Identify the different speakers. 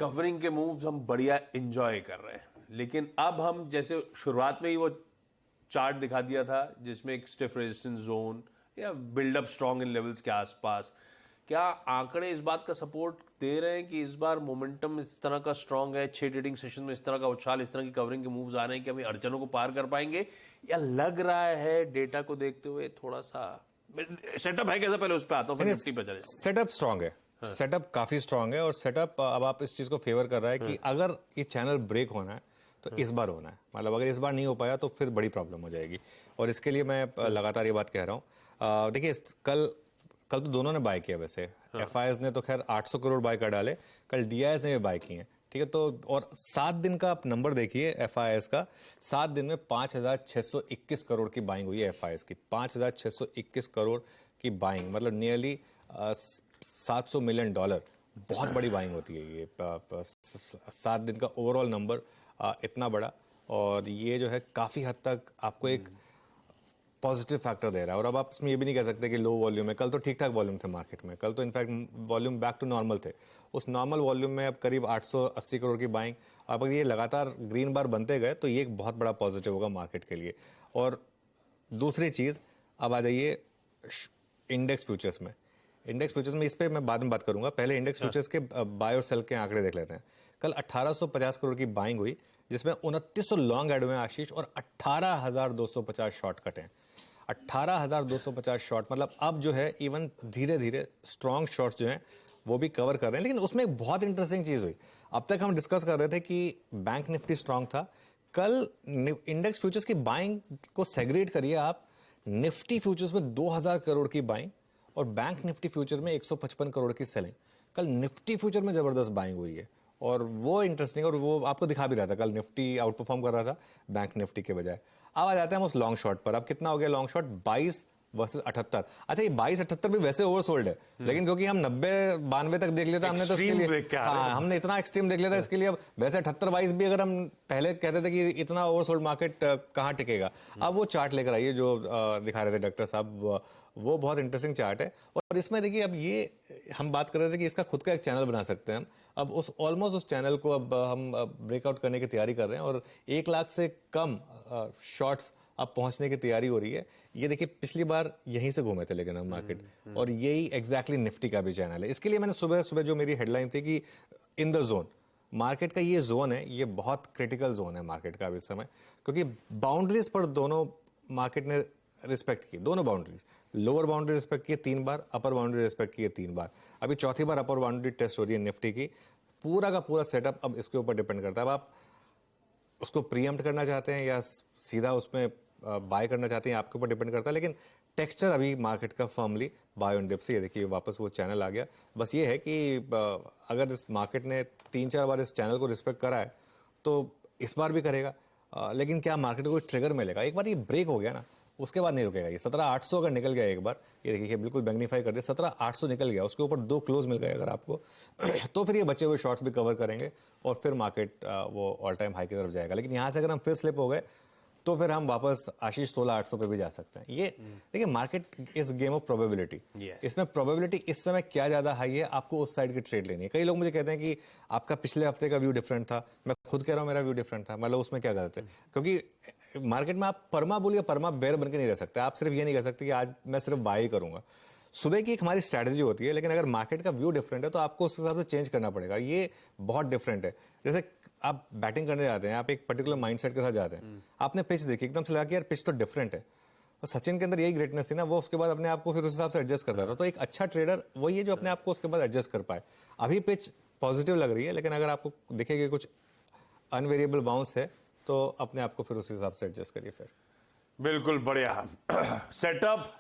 Speaker 1: Covering के moves हम बढ़िया एंजॉय कर रहे हैं, लेकिन अब हम जैसे शुरुआत में ही वो चार्ट दिखा दिया था जिसमें एक स्टिफ रेजिस्टेंस जोन या बिल्डअप स्ट्रॉन्ग इन लेवल्स के आसपास, क्या आंकड़े इस बात का सपोर्ट दे रहे हैं कि इस बार मोमेंटम इस तरह का स्ट्रांग है, 6 ट्रेडिंग सेशन में इस तरह का उछाल, इस तरह की कवरिंग के मूव्स आ रहे हैं कि हम अड़चनों को पार कर पाएंगे, या लग रहा है डेटा को देखते हुए थोड़ा सा सेटअप है कैसा? पहले उस पर आता हूँ, फिर निफ्टी पे चले।
Speaker 2: सेटअप स्ट्रांग है, सेटअप काफी स्ट्रांग है, और सेटअप अब आप इस चीज को फेवर कर रहा है कि अगर ये चैनल ब्रेक होना है तो इस बार होना है, मतलब अगर इस बार नहीं हो पाया तो फिर बड़ी प्रॉब्लम हो जाएगी। और इसके लिए मैं लगातार ये बात कह रहा हूँ। देखिए कल तो दोनों ने बाय किया, वैसे एफआईएस ने तो खैर 800 करोड़ बाय कर डाले, कल डीआईएस ने भी बाय किए हैं, ठीक है। तो और 7 दिन का आप नंबर देखिए एफआईएस का, 7 दिन में 5,621 करोड़ की बाइंग हुई है एफआईएस की, 5,621 करोड़ की बाइंग, मतलब नियरली $700 मिलियन। बहुत बड़ी बाइंग होती है ये 7 दिन का ओवरऑल नंबर इतना बड़ा, और ये जो है काफी हद तक आपको एक पॉजिटिव फैक्टर दे रहा है। और अब आप इसमें ये भी नहीं कह सकते कि लो वॉल्यूम है, कल तो ठीक ठाक वॉल्यूम थे मार्केट में, कल तो in fact volume back to normal थे। उस नॉर्मल वॉल्यूम में अब करीब 880 करोड़ की बाइंग, अब अगर ये लगातार ग्रीन बार बनते गए तो ये एक बहुत बड़ा पॉजिटिव होगा मार्केट के लिए। और दूसरी चीज, अब आ जाइए इंडेक्स फ्यूचर्स में। इंडेक्स फ्यूचर्स में इस पे मैं बाद में बात करूंगा, पहले इंडेक्स फ्यूचर्स के बाय और सेल के आंकड़े देख लेते हैं। कल 1850 करोड़ की बाइंग हुई, जिसमें 2900 लॉन्ग एड हुए आशीष, और 18,250 शॉर्ट कट हैं। 18,250 शॉर्ट, मतलब अब जो है इवन धीरे धीरे स्ट्रॉन्ग शॉर्ट्स जो हैं वो भी कवर कर रहे हैं। लेकिन उसमें एक बहुत इंटरेस्टिंग चीज हुई, अब तक हम डिस्कस कर रहे थे कि बैंक निफ्टी स्ट्रॉन्ग था, कल इंडेक्स फ्यूचर्स की बाइंग को सेग्रेट करिए आप, निफ्टी फ्यूचर्स में 2000 करोड़ की बाइंग और बैंक निफ्टी फ्यूचर में 155 करोड़ की सेलिंग। कल निफ्टी फ्यूचर में जबरदस्त बाइंग हुई है, और वो इंटरेस्टिंग, और वो आपको दिखा भी रहा था, कल निफ्टी आउट परफॉर्म कर रहा था बैंक निफ्टी के बजाय। अब आ जाते हैं हम उस लॉन्ग शॉट पर। अब कितना हो गया लॉन्ग शॉट? 22 वर्सेस 78। अच्छा, ये 22-78 भी वैसे ओवरसोल्ड है, लेकिन क्योंकि हम 90-92 तक देख लिया था हमने, तो इसके लिए हाँ हमने इतना एक्सट्रीम देख लिया था, इसके लिए अब वैसे 78-22 भी अगर हम पहले कहते थे कि इतना ओवरसोल्ड मार्केट कहाँ टिकेगा। अब वो चार्ट लेकर आइए जो दिखा रहे थे डॉक्टर साहब, वो बहुत इंटरेस्टिंग चार्ट है। और इसमें देखिए, अब ये हम बात कर रहे थे कि इसका खुद का एक चैनल बना सकते हैं हम, अब उस ऑलमोस्ट उस चैनल को अब हम ब्रेकआउट करने की तैयारी कर रहे हैं, और 1 लाख से कम शॉर्ट्स अब पहुंचने की तैयारी हो रही है। ये देखिए पिछली बार यहीं से घूमे थे लेकिन हम मार्केट, और यही एग्जैक्टली निफ्टी का भी चैनल है। इसके लिए मैंने सुबह सुबह जो मेरी हेडलाइन थी कि इन द जोन, मार्केट का ये जोन है, ये बहुत क्रिटिकल जोन है मार्केट का इस समय, क्योंकि बाउंड्रीज पर दोनों मार्केट ने रिस्पेक्ट की, दोनों बाउंड्रीज, लोअर बाउंड्री रिस्पेक्ट की 3 बार, अपर बाउंड्री रिस्पेक्ट की 3 बार, अभी चौथी बार अपर बाउंड्री टेस्ट हो रही है निफ्टी की। पूरा का पूरा सेटअप अब इसके ऊपर डिपेंड करता है, अब आप उसको प्रीएम्प्ट करना चाहते हैं या सीधा उसमें बाय करना चाहते हैं, आपके ऊपर डिपेंड करता है। लेकिन टेक्सचर अभी मार्केट का फर्मली बाय ऑन डिप से, ये देखिए वापस वो चैनल आ गया। बस ये है कि अगर इस मार्केट ने 3-4 बार इस चैनल को रिस्पेक्ट करा है तो इस बार भी करेगा, लेकिन क्या मार्केट को कोई ट्रिगर मिलेगा? एक बार ये ब्रेक हो गया ना, उसके बाद नहीं रुकेगा। ये 17,800 अगर निकल गया एक बार, ये देखिए बिल्कुल मैग्नीफाई कर दिया, 17,800 निकल गया, उसके ऊपर 2 क्लोज मिल गए अगर आपको तो फिर ये बचे हुए शॉर्ट्स भी कवर करेंगे, और फिर मार्केट वो ऑल टाइम हाई की तरफ जाएगा। लेकिन यहाँ से अगर हम फिर स्लिप हो गए तो फिर हम वापस आशीष 16,800 पे भी जा सकते हैं। ये देखिए market is game of probability, इसमें प्रोबेबिलिटी इस समय क्या ज्यादा हाई है, आपको उस साइड की ट्रेड लेनी है। कई लोग मुझे कहते हैं कि आपका पिछले हफ्ते का व्यू डिफरेंट था, मैं खुद कह रहा हूं मेरा व्यू डिफरेंट था, मतलब उसमें क्या गलत है? क्योंकि मार्केट में आप परमा बुल या परमा बेयर बन के नहीं रह सकते। आप सिर्फ ये नहीं कह सकते कि आज मैं सिर्फ बाय करूंगा। सुबह की एक हमारी स्ट्रैटेजी होती है, लेकिन अगर मार्केट का व्यू डिफरेंट है तो आपको उस हिसाब से चेंज करना पड़ेगा। ये बहुत डिफरेंट है। जैसे आप बैटिंग करने जाते हैं, आप एक पर्टिकुलर माइंडसेट के साथ जाते हैं, आपने पिच देखी, एकदम से लगा कि यार पिच तो डिफरेंट है। और सचिन के अंदर यही ग्रेटनेस थी ना, वो उसके बाद अपने आप को फिर उस हिसाब से एडजस्ट करता था। तो एक अच्छा ट्रेडर वही है जो अपने आप को उसके बाद एडजस्ट कर पाए। अभी पिच पॉजिटिव लग रही है, लेकिन अगर आपको दिखेगा कुछ अनवेरिएबल बाउंस है तो अपने आप को फिर उस हिसाब से एडजस्ट करिए फिर।
Speaker 1: बिल्कुल बढ़िया सेटअप